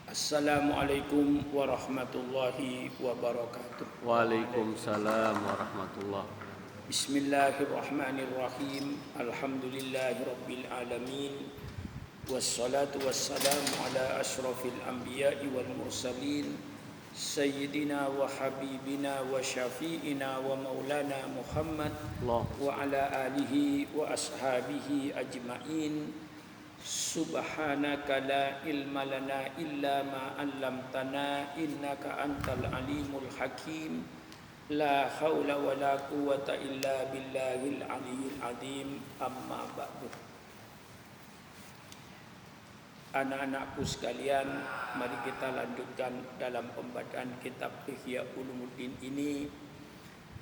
Assalamualaikum warahmatullahi wabarakatuh. Waalaikumsalam warahmatullah. Bismillahirrahmanirrahim. Alhamdulillahi rabbil alamin. Wassalatu wassalamu ala ashrafil anbiya'i wal mursalin Sayyidina wa habibina wa syafi'ina wa maulana Muhammad Allah. wa ala alihi wa ashabihi ajma'in. Subhanaka la ilma lana illa ma 'allamtana innaka antal alimul hakim. La haula wa la quwwata illa billahil aliyyil azim. Amma ba'du. Anak-anakku sekalian, mari kita lanjutkan dalam pembacaan kitab Ihya Ulumuddin ini.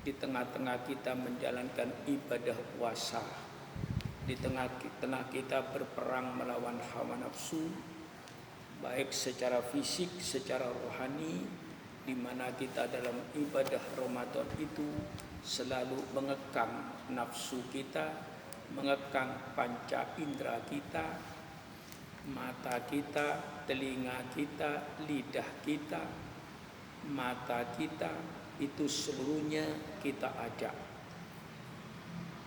Di tengah-tengah kita menjalankan ibadah puasa, di tengah kita berperang melawan hawa nafsu, baik secara fisik, secara rohani, di mana kita dalam ibadah Ramadan itu selalu mengekang nafsu kita, mengekang panca indera kita, mata kita, telinga kita, lidah kita, mata kita, itu seluruhnya kita ajak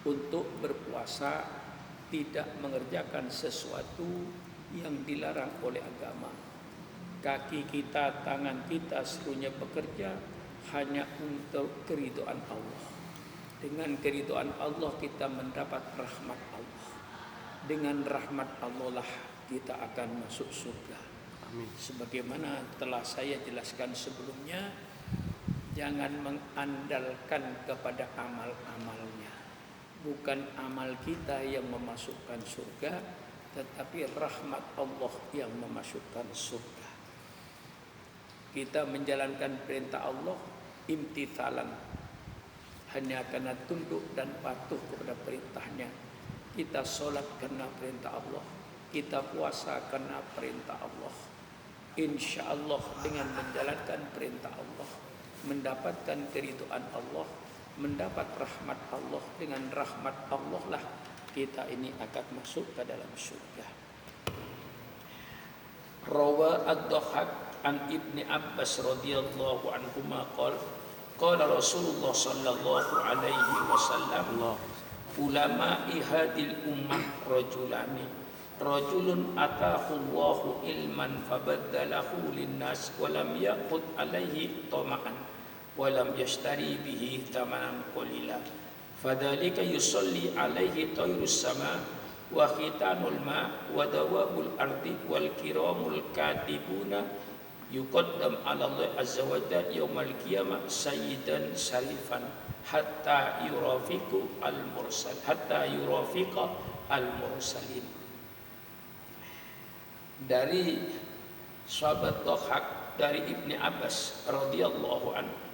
untuk berpuasa, tidak mengerjakan sesuatu yang dilarang oleh agama. Kaki kita, tangan kita seluruhnya bekerja hanya untuk keridhaan Allah. Dengan keridhaan Allah kita mendapat rahmat Allah. Dengan rahmat Allah lah kita akan masuk surga. Amin. Sebagaimana telah saya jelaskan sebelumnya, jangan mengandalkan kepada amal-amalnya. Bukan amal kita yang memasukkan surga, tetapi rahmat Allah yang memasukkan surga. Kita menjalankan perintah Allah imtithalan, hanya karena tunduk dan patuh kepada perintahnya. Kita sholat karena perintah Allah, kita puasa karena perintah Allah. Insya Allah dengan menjalankan perintah Allah, mendapatkan keridhaan Allah, mendapat rahmat Allah. Dengan rahmat Allah lah kita ini akan masuk ke dalam surga. Rawa ad-Dhahhak an Ibni Abbas radhiyallahu anhuma qala Rasulullah sallallahu alaihi wasallam, ulama ihadil ummah rajulani, rajulun atahu Allahu ilman fabaddalahu linnas wa lam yaqud alaihi tama'an walam yashtari bihi thamanan qalila fadzalika yusalli alaihi tayrus sama wa khitanul ma wa dawabul ardi wal kiramul katibuna yuqaddam ala Allah azza wa jalla yaumal qiyamah sayyidan syarifan hatta yurafiqa al mursalin. Dari sahabat Dhahhak dari Ibni Abbas radhiyallahu anhu,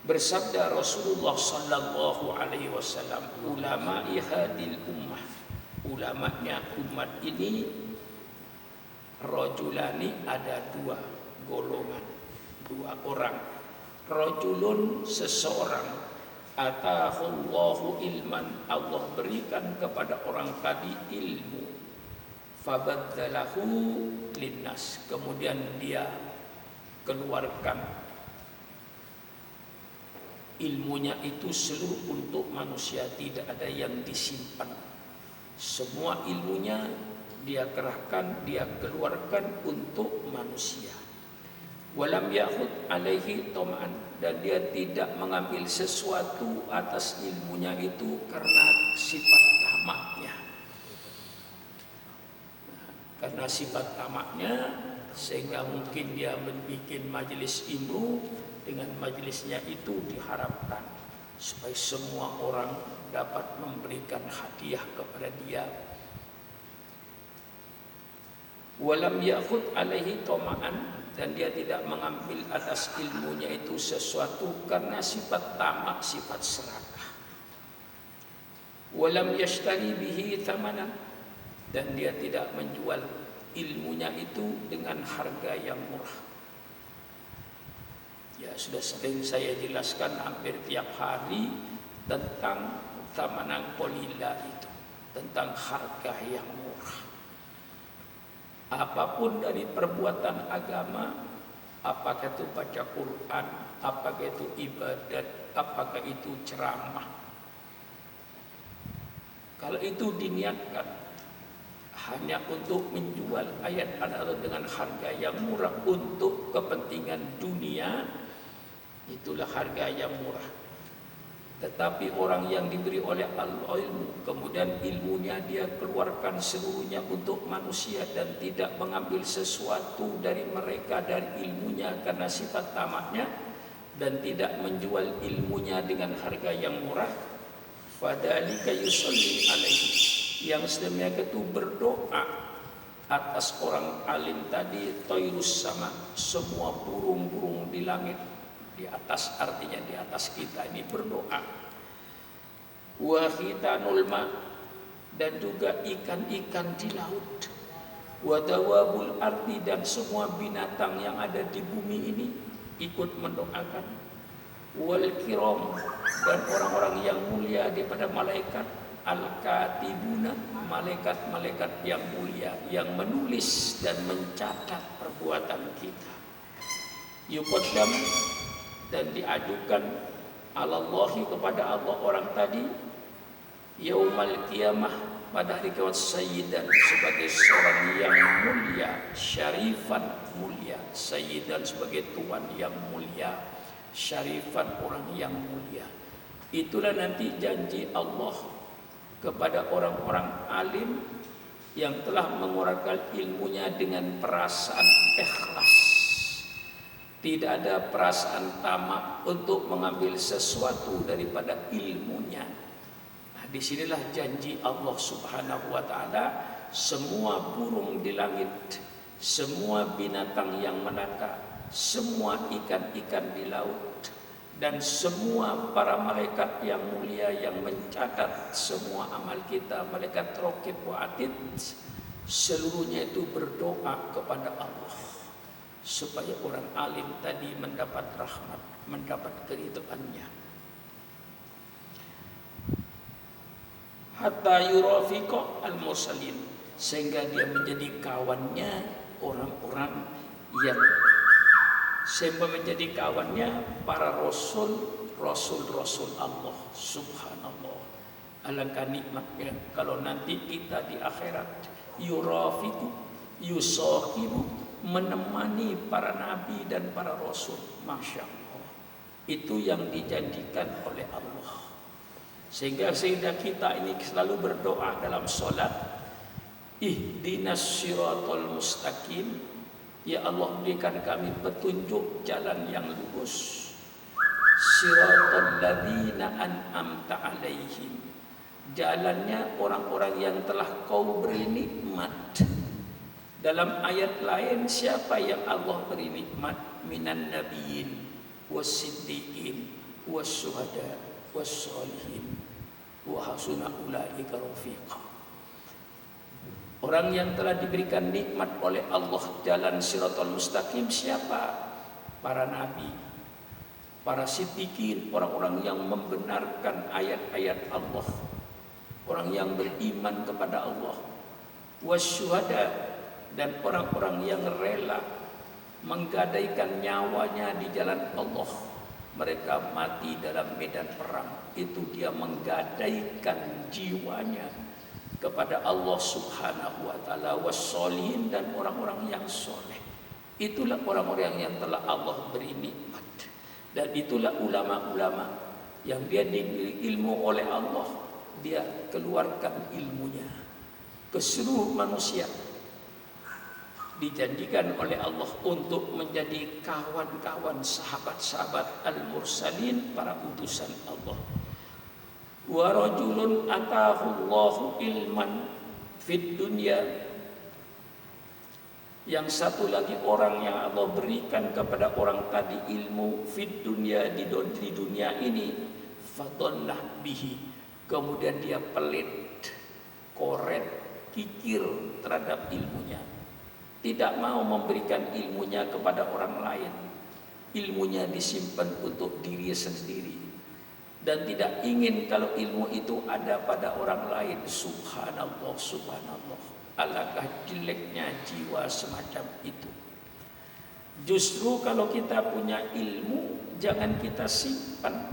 bersabda Rasulullah sallallahu alaihi wasallam, ulama ihadil ummah, ulamanya umat ini, rajulani, ada dua golongan, dua orang. Rajulun, seseorang, atahullahu ilman, Allah berikan kepada orang tadi ilmu, fabaddalahu linnas, kemudian dia keluarkan ilmunya itu seluruh untuk manusia, tidak ada yang disimpan. Semua ilmunya dia kerahkan, dia keluarkan untuk manusia. Walam yahud alaihi tama'an, dan dia tidak mengambil sesuatu atas ilmunya itu karena sifat tamaknya. Karena sifat tamaknya sehingga mungkin dia membuat majelis ilmu. Dengan majelisnya itu diharapkan supaya semua orang dapat memberikan hadiah kepada dia. Walam ya'khud alaihi tama'an, dan dia tidak mengambil atas ilmunya itu sesuatu karena sifat tamak, sifat serakah. Walam yashtari bihi thamanan, dan dia tidak menjual ilmunya itu dengan harga yang murah. Ya, sudah sering saya jelaskan hampir tiap hari tentang thamanan qalila itu, tentang harga yang murah. apapun dari perbuatan agama, apakah itu baca Quran, apakah itu ibadat, apakah itu ceramah, kalau itu diniatkan hanya untuk menjual ayat Allah dengan harga yang murah untuk kepentingan dunia, itulah harga yang murah. Tetapi orang yang diberi oleh Allah ilmu, kemudian ilmunya dia keluarkan seluruhnya untuk manusia dan tidak mengambil sesuatu dari mereka dari ilmunya karena sifat tamaknya, dan tidak menjual ilmunya dengan harga yang murah, fadzalika yusalli alaihi, yang sedemikian itu berdoa atas orang alim tadi, toirus sama, semua burung-burung di langit di atas, artinya di atas kita ini berdoa. Wa khitanul ma, dan juga ikan-ikan di laut. Wa dawabul ardi, dan semua binatang yang ada di bumi ini ikut mendoakan. Wal kiram, dan orang-orang yang mulia daripada malaikat. Al-katibuna, malaikat-malaikat yang mulia yang menulis dan mencatat perbuatan kita. Yuqaddam, dan diajukan alallahi, kepada Allah orang tadi, yaumal qiyamah, pada hari kiamat, sayyidan, sebagai seorang yang mulia, syarifan, mulia, sayyidan sebagai tuan yang mulia, syarifan orang yang mulia. Itulah nanti janji Allah kepada orang-orang alim yang telah mengurangkan ilmunya dengan perasaan ikhlas. Tidak ada perasaan tamak untuk mengambil sesuatu daripada ilmunya. Nah, disinilah janji Allah Subhanahu wa ta'ala. Semua burung di langit, semua binatang yang melata, semua ikan-ikan di laut, dan semua para malaikat yang mulia yang mencatat semua amal kita, malaikat raqib wa atid, seluruhnya itu berdoa kepada Allah supaya orang alim tadi mendapat rahmat, mendapat keridhaannya. Hatta yurafiqa al-mursalin, sehingga dia menjadi kawannya orang-orang yang, sehingga menjadi kawannya para rasul-rasul Allah. Subhanallah, alangkah nikmatnya kalau nanti kita di akhirat yurafiqu, yusahibu, menemani para nabi dan para rasul. Masya Allah, itu yang dijanjikan oleh Allah. Sehingga kita ini selalu berdoa dalam sholat, ihdinas siratal mustaqim, ya Allah berikan kami petunjuk jalan yang lurus. Siratal ladzina an'amta alaihim, jalannya orang-orang yang telah kau beri nikmat. Dalam ayat lain, siapa yang Allah beri nikmat? Minan nabiyyin was-siddiqin was-syuhada was-sholihin wa hasuna ulaika rafiqa. Orang yang telah diberikan nikmat oleh Allah jalan siratal mustaqim siapa? Para nabi, para siddiqin, orang-orang yang membenarkan ayat-ayat Allah, orang yang beriman kepada Allah, wasyuhada, dan orang-orang yang rela menggadaikan nyawanya di jalan Allah. Mereka mati dalam medan perang, itu dia menggadaikan jiwanya kepada Allah Subhanahu wa ta'ala. Wassolihin, dan orang-orang yang soleh. Itulah orang-orang yang telah Allah beri nikmat. Dan itulah ulama-ulama yang dia diberi ilmu oleh Allah, dia keluarkan ilmunya ke seluruh manusia. Dijanjikan oleh Allah untuk menjadi kawan-kawan, sahabat-sahabat al-mursalin, para utusan Allah. Wa rajulun atahu Allahu ilman fid dunya, yang satu lagi orang yang Allah berikan kepada orang tadi ilmu fid dunya, di dunia ini, fadallah bihi, kemudian dia pelit, koret, kikir terhadap ilmunya, tidak mau memberikan ilmunya kepada orang lain. Ilmunya disimpan untuk diri sendiri dan tidak ingin kalau ilmu itu ada pada orang lain. Subhanallah, subhanallah, Alangkah jeleknya jiwa semacam itu. Justru kalau kita punya ilmu, jangan kita simpan,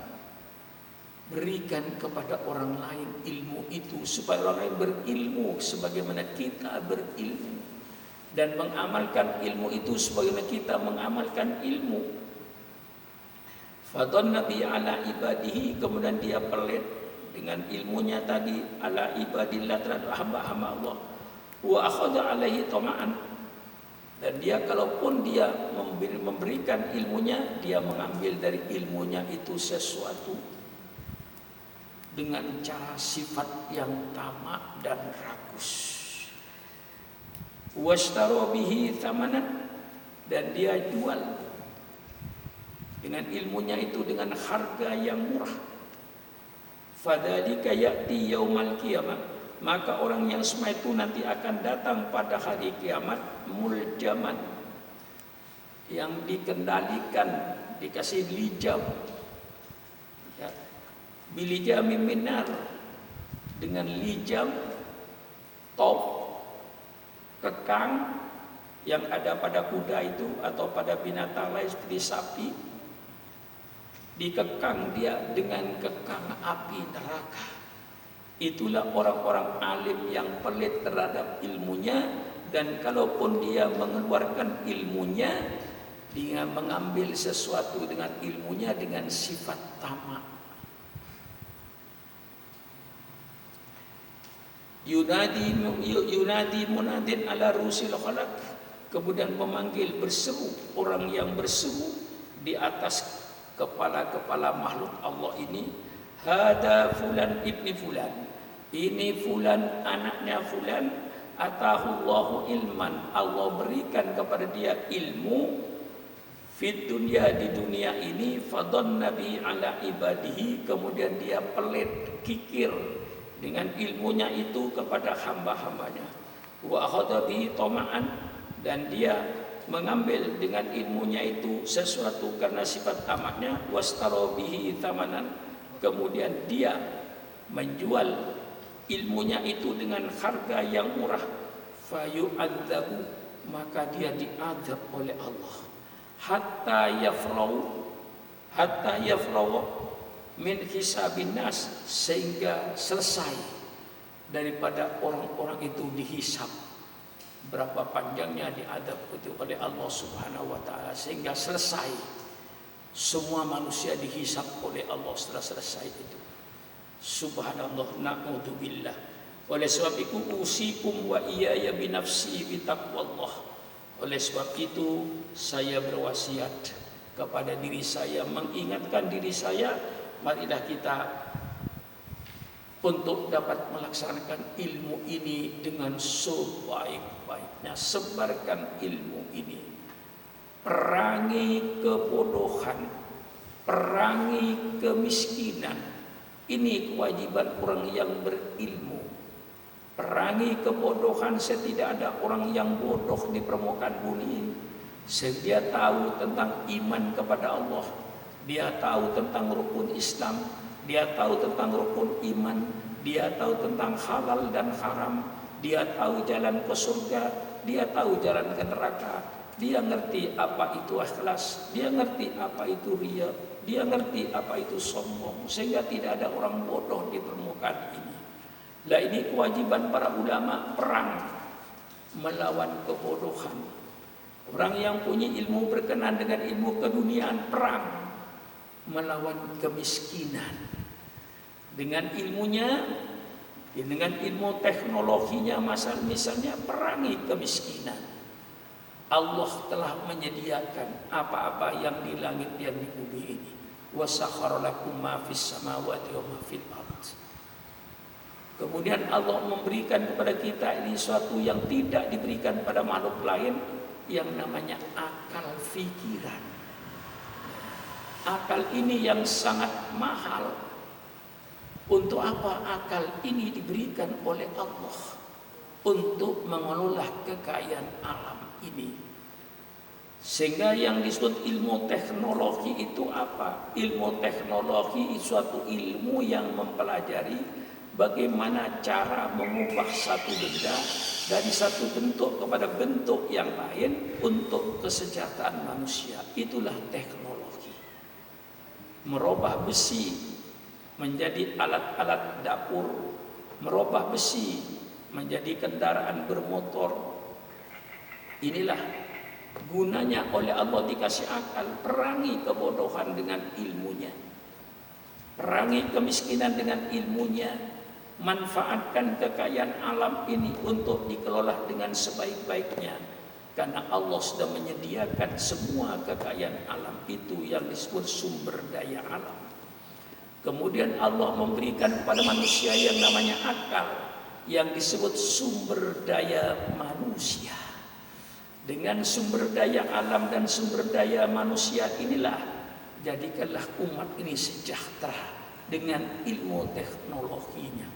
berikan kepada orang lain ilmu itu, supaya orang lain berilmu sebagaimana kita berilmu, dan mengamalkan ilmu itu sebagaimana kita mengamalkan ilmu. Fadhanna bi ala ibadihi, kemudian dia pelit dengan ilmunya tadi, ala ibadillah, terhadap hamba-hamba Allah. Wa akhadha alaihi tama'an, dan dia kalaupun dia memberikan ilmunya, dia mengambil dari ilmunya itu sesuatu dengan cara sifat yang tamak dan rakus. Washtara bihi thamanan, dan dia jual dengan ilmunya itu dengan harga yang murah. Fadzalika ya'ti yaumal qiyamah, maka orang yang semua itu nanti akan datang pada hari kiamat muljaman, yang dikendalikan, dikasih lijam, ya, bilijami minar, dengan lijam top kekang yang ada pada kuda itu atau pada binatang lain seperti sapi, dikekang dia dengan kekang api neraka. Itulah orang-orang alim yang pelit terhadap ilmunya, dan kalaupun dia mengeluarkan ilmunya, dia mengambil sesuatu dengan ilmunya dengan sifat tamak. Yunadi munadin ala rusil khalaq, kemudian memanggil, berseru, orang yang berseru di atas kepala-kepala makhluk Allah ini, hada fulan ibni fulan, ini fulan anaknya fulan, atahullahu ilman, Allah berikan kepada dia ilmu, fit dunya, di dunia ini, fadhanna bi ala ibadihi, kemudian dia pelit, kikir dengan ilmunya itu kepada hamba-hambanya. Wa akhadha bihi tama'an, dan dia mengambil dengan ilmunya itu sesuatu karena sifat tamaknya. Washtara bihi thamanan, kemudian dia menjual ilmunya itu dengan harga yang murah. Fayu'adzabu, maka dia diazab oleh Allah, hatta yafrau min hisabin nas, sehingga selesai daripada orang-orang itu dihisab. Berapa panjangnya diadab itu oleh Allah Subhanahu wa taala, sehingga selesai semua manusia dihisab oleh Allah. Setelah selesai itu, subhanallah, na'udzubillah. Oleh sebab itu usikum wa iyaya binafsi bitaqwallah. Oleh sebab itu saya berwasiat kepada diri saya, mengingatkan diri saya, marilah kita untuk dapat melaksanakan ilmu ini dengan sebaik-baiknya. Sebarkan ilmu ini, perangi kebodohan, perangi kemiskinan. Ini kewajiban orang yang berilmu. Perangi kebodohan, setidak ada orang yang bodoh di permukaan bumi ini. Dia tahu tentang iman kepada Allah, dia tahu tentang rukun Islam, dia tahu tentang rukun iman, dia tahu tentang halal dan haram, dia tahu jalan ke surga, dia tahu jalan ke neraka, dia ngerti apa itu ikhlas, dia ngerti apa itu riya, dia ngerti apa itu sombong, sehingga tidak ada orang bodoh di permukaan ini. Lah ini kewajiban para ulama, perang melawan kebodohan. Orang yang punya ilmu berkenan dengan ilmu keduniaan, perang melawan kemiskinan. Dengan ilmunya, dengan ilmu teknologinya, misalnya perangi kemiskinan. Allah telah menyediakan apa-apa yang di langit yang di bumi ini. Wa sakhkhara lakum ma fis samawati wa ma fil ardh. Kemudian Allah memberikan kepada kita ini sesuatu yang tidak diberikan pada makhluk lain, yang namanya akal fikiran. Akal ini yang sangat mahal. Untuk apa akal ini diberikan oleh Allah? Untuk mengelola kekayaan alam ini. Sehingga yang disebut ilmu teknologi itu apa? Ilmu teknologi suatu ilmu yang mempelajari bagaimana cara mengubah satu benda dari satu bentuk kepada bentuk yang lain untuk kesejahteraan manusia. Itulah teknologi. Merubah besi menjadi alat-alat dapur, merubah besi menjadi kendaraan bermotor. Inilah gunanya oleh Allah dikasih akal. Perangi kebodohan dengan ilmunya, perangi kemiskinan dengan ilmunya, manfaatkan kekayaan alam ini untuk dikelola dengan sebaik-baiknya, karena Allah sudah menyediakan semua kekayaan alam itu yang disebut sumber daya alam. Kemudian Allah memberikan kepada manusia yang namanya akal, yang disebut sumber daya manusia. Dengan sumber daya alam dan sumber daya manusia inilah, jadikanlah umat ini sejahtera dengan ilmu teknologinya.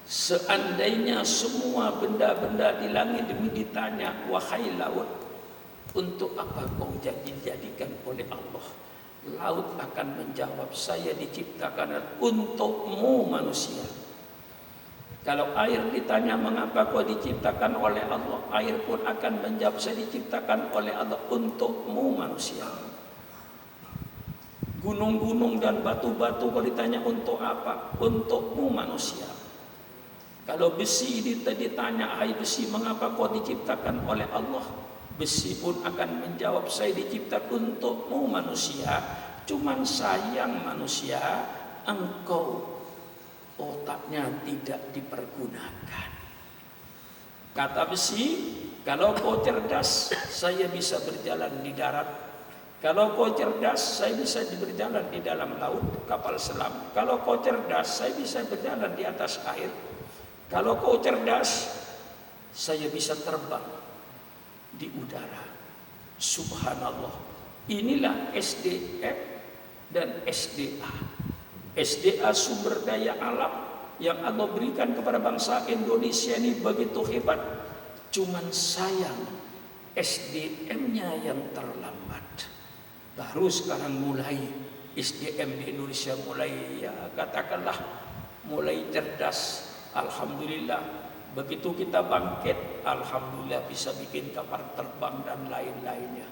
Seandainya semua benda-benda di langit demi ditanya, wahai laut, untuk apa kau dijadikan oleh Allah? Laut akan menjawab, saya diciptakan untukmu manusia. Kalau air ditanya mengapa kau diciptakan oleh Allah, air pun akan menjawab, saya diciptakan oleh Allah untukmu manusia. Gunung-gunung dan batu-batu kalau ditanya untuk apa, untukmu manusia. Kalau besi ditanya, hai besi, mengapa kau diciptakan oleh Allah, besi pun akan menjawab, saya diciptakan untukmu manusia. Cuman sayang manusia, engkau otaknya tidak dipergunakan. Kata besi, kalau kau cerdas, saya bisa berjalan di darat. Kalau kau cerdas, saya bisa berjalan di dalam laut, kapal selam. Kalau kau cerdas, saya bisa berjalan di atas air. Kalau kau cerdas, saya bisa terbang di udara. Subhanallah. Inilah SDM dan SDA. SDA sumber daya alam yang Allah berikan kepada bangsa Indonesia ini begitu hebat. Cuman sayang SDM-nya yang terlambat. Baru sekarang mulai SDM di Indonesia mulai, ya katakanlah, mulai cerdas. Alhamdulillah. Begitu kita bangkit, alhamdulillah bisa bikin kapal terbang dan lain-lainnya.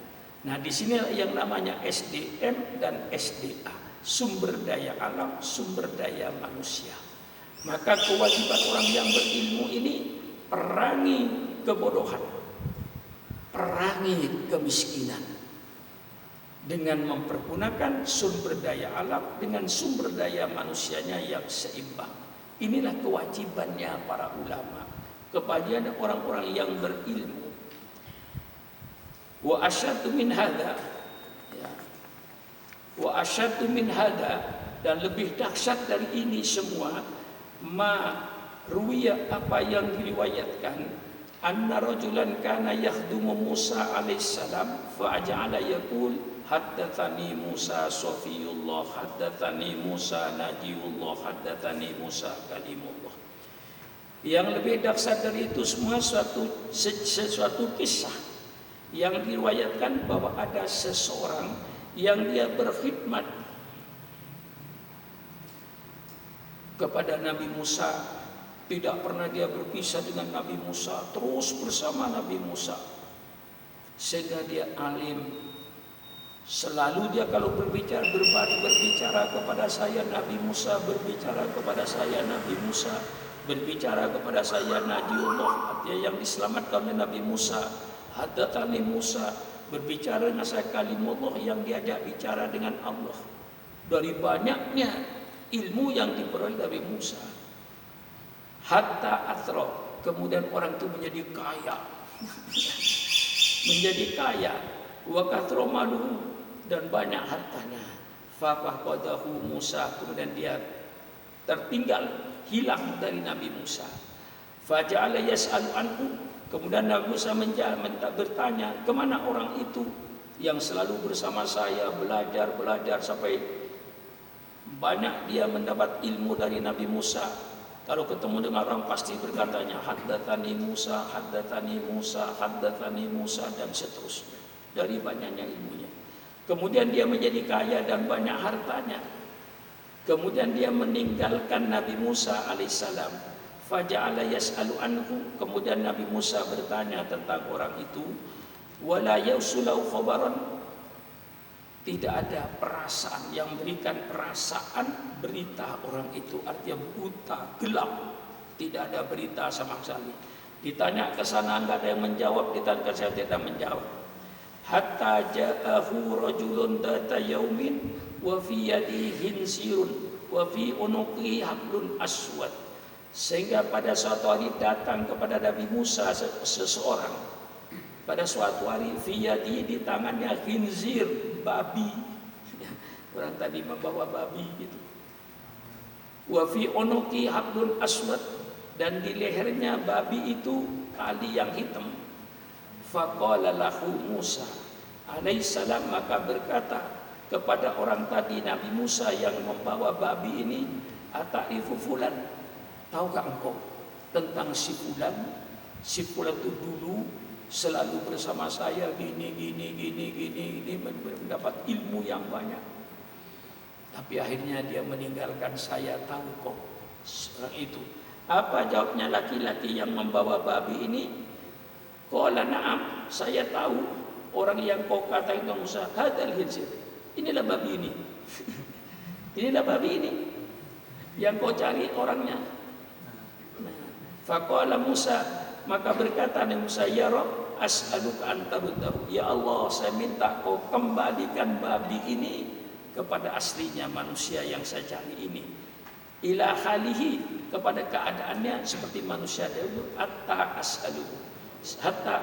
Nah, di sini yang namanya SDM dan SDA, sumber daya alam, sumber daya manusia. Maka kewajiban orang yang berilmu ini, perangi kebodohan, perangi kemiskinan dengan mempergunakan sumber daya alam dengan sumber daya manusianya yang seimbang. Inilah kewajibannya para ulama kepada orang-orang yang berilmu. Wa asyaddu min hada, ya. Wa asyaddu min hada, dan lebih dahsyat dari ini semua, ma ruwiya, apa yang diriwayatkan, anna rajulan kana yakhdumu Musa alaihissalam fa aja'ala yaqul haddatsani Musa Safiyullah, haddatsani Musa Najiyullah, haddatsani Musa Kalimullah. Yang lebih dahsyat dari itu semua sesuatu kisah yang diriwayatkan bahwa ada seseorang yang dia berkhidmat kepada Nabi Musa. Tidak pernah dia berpisah dengan Nabi Musa, terus bersama Nabi Musa, sehingga dia alim. Selalu dia kalau berbicara kepada saya Nabi Musa, berbicara kepada saya Nabi Musa, berbicara kepada saya Najiullah, artinya yang diselamatkan oleh Nabi Musa. Haddatsani Musa, berbicara dengan saya Kalimullah, yang diajak bicara dengan Allah. Dari banyaknya ilmu yang diperoleh dari Musa, hatta athra, kemudian orang itu menjadi kaya. Menjadi kaya, wa kathra maluhu, dan banyak hartanya. Faqadahu Musa, kemudian dia tertinggal, hilang dari Nabi Musa. Faja'ala yas'alu anhu, kemudian Nabi Musa bertanya, kemana orang itu yang selalu bersama saya, belajar sampai banyak dia mendapat ilmu dari Nabi Musa. Kalau ketemu dengan orang pasti berkatanya, haddatsani Musa, haddatsani Musa, haddatsani Musa, dan seterusnya. Dari banyaknya ilmunya. Kemudian dia menjadi kaya dan banyak hartanya. Kemudian dia meninggalkan Nabi Musa alaihissalam. Faja'ala yas'alu anhu. Kemudian Nabi Musa bertanya tentang orang itu. Wala yausulau khabaran. Tidak ada perasaan yang berikan perasaan berita orang itu, artinya buta, gelap, tidak ada berita sama sekali. Ditanya ke sana enggak ada yang menjawab, ditanya ke sana tidak menjawab. Hatta ja'ahu rajulun data yaumin wa fi yadihi hinsirun wa fi unuqihi hablun aswad. Sehingga pada suatu hari datang kepada Nabi Musa seseorang. Pada suatu hari fiyadi di tangannya khinzir, babi. Orang tadi membawa babi gitu. Wa fi unuqi hablun aswad, dan di lehernya babi itu tali yang hitam. Faqala lahu Musa alaihissalam, maka berkata kepada orang tadi Nabi Musa yang membawa babi ini, ata'rifu fulan, tahukah engkau tentang si fulan? Si fulan itu dulu selalu bersama saya gini mendapat ilmu yang banyak, tapi akhirnya dia meninggalkan saya. Tahu kok orang itu? Apa jawabnya laki-laki yang membawa babi ini? Qala na'am, saya tahu orang yang kau katakan Musa, hadal hinsir, inilah babi ini. Inilah babi ini yang kau cari orangnya. Faqala Musa, maka berkata Nabi Musa, ya Rabb, as'aluka an taruddahu. Ya Allah, saya minta kau kembalikan babi ini kepada aslinya manusia yang saya cari ini. Ila halihi, kepada keadaannya seperti manusia dahulu. Hatta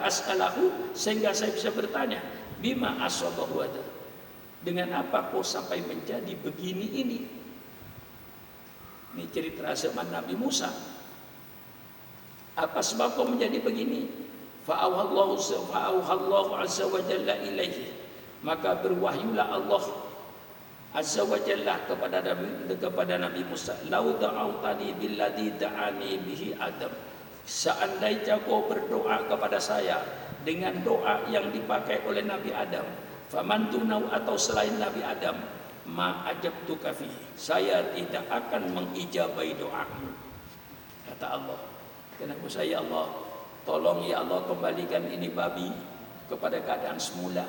as'alahu, sehingga saya bisa bertanya, bima asabahu ada, dengan apa kau sampai menjadi begini ini? Ini cerita zaman Nabi Musa. Apa sebab kau menjadi begini? Fa'auhallahu azza wa jalla ilaihi, maka berwahyulah Allah azza wa jalla kepada Nabi Musa, lau da'autani billadhi da'ani bihi Adam, seandainya kau berdoa kepada saya dengan doa yang dipakai oleh Nabi Adam, faman dunau, atau selain Nabi Adam, ma ajabtuka fihi, saya tidak akan mengijabai doamu. Kata Allah, kenapa saya Allah, tolong ya Allah kembalikan ini babi kepada keadaan semula.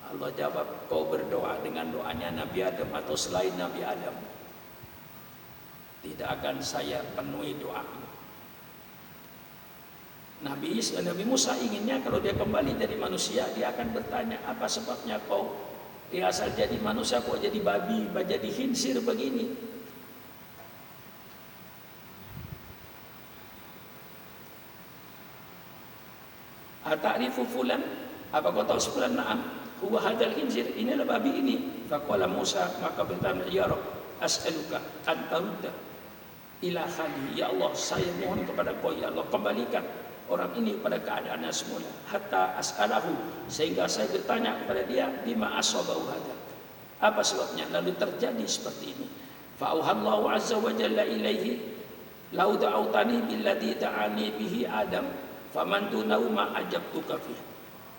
Allah jawab, kau berdoa dengan doanya Nabi Adam atau selain Nabi Adam, tidak akan saya penuhi doamu. Nabi Musa inginnya kalau dia kembali jadi manusia, dia akan bertanya, apa sebabnya kau asal jadi manusia kok jadi babi, jadi khinsir begini? Ata'rifu fulan, apa kau tahu si fulan? Na'am, huwa hadzal khinzir, inilah babi ini. Faqala Musa, maka bertanya, ya Rabb, as'aluka an tarudda ila hali, ya Allah, saya mohon kepada kau ya Allah, kembalikan orang ini pada keadaannya semula. Hatta as'alahu, sehingga saya bertanya kepada dia, bima asabahu hadza, apa sebabnya lalu terjadi seperti ini? Fa'auhallahu azza wa jalla ilaihi, lau da'autani billadhi da'ani bihi Adam, faman dunau ma ajabtuka fih.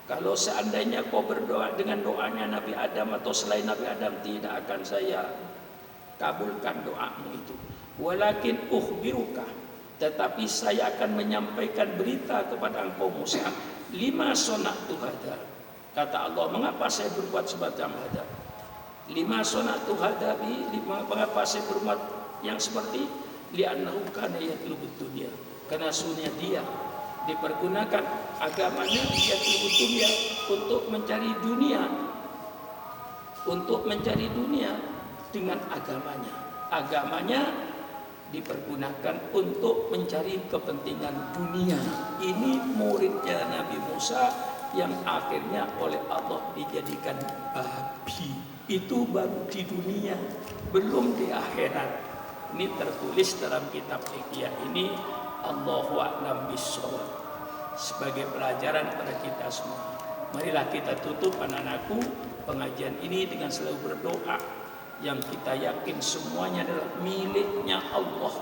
Kalau seandainya kau berdoa dengan doanya Nabi Adam atau selain Nabi Adam, tidak akan saya kabulkan doamu itu. Walakin ukhbiruka, tetapi saya akan menyampaikan berita kepada engkau Musa, lima sonatu hadza. Kata Allah, mengapa saya berbuat semacam hadza? Lima sonatu hadza bi, mengapa saya berbuat yang seperti li'annahu kana yatlubud dunya, karena sunnya dia dipergunakan agamanya, dia dunia untuk mencari dunia, dengan agamanya dipergunakan untuk mencari kepentingan dunia. Ini muridnya Nabi Musa yang akhirnya oleh Allah dijadikan babi. Itu baru di dunia, belum di akhirat. Ini tertulis dalam kitab Iqya ini. Allahu a'lam bishawab. Sebagai pelajaran pada kita semua, marilah kita tutup anak-anakku pengajian ini dengan selalu berdoa yang kita yakin semuanya adalah miliknya Allah.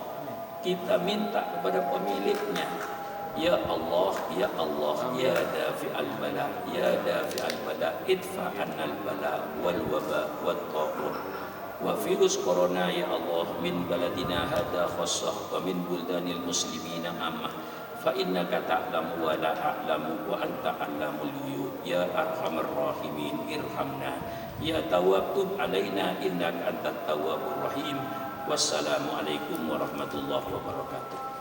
Kita minta kepada pemiliknya, ya Allah, ya Allah, ya dafi'al bala, ya dafi'al bala, idfa 'annal bala wal waba wat taqur. wa virus corona ya Allah min baladina hadha khassah wa min buldanil muslimina ammah fa innaka ta'lamu wa la a'lamu wa anta 'allamul ghuyub ya arhamar rahimin irhamna ya tawwab tub alaina innaka antat tawwabur rahim. Wassalamu alaikum warahmatullahi wabarakatuh.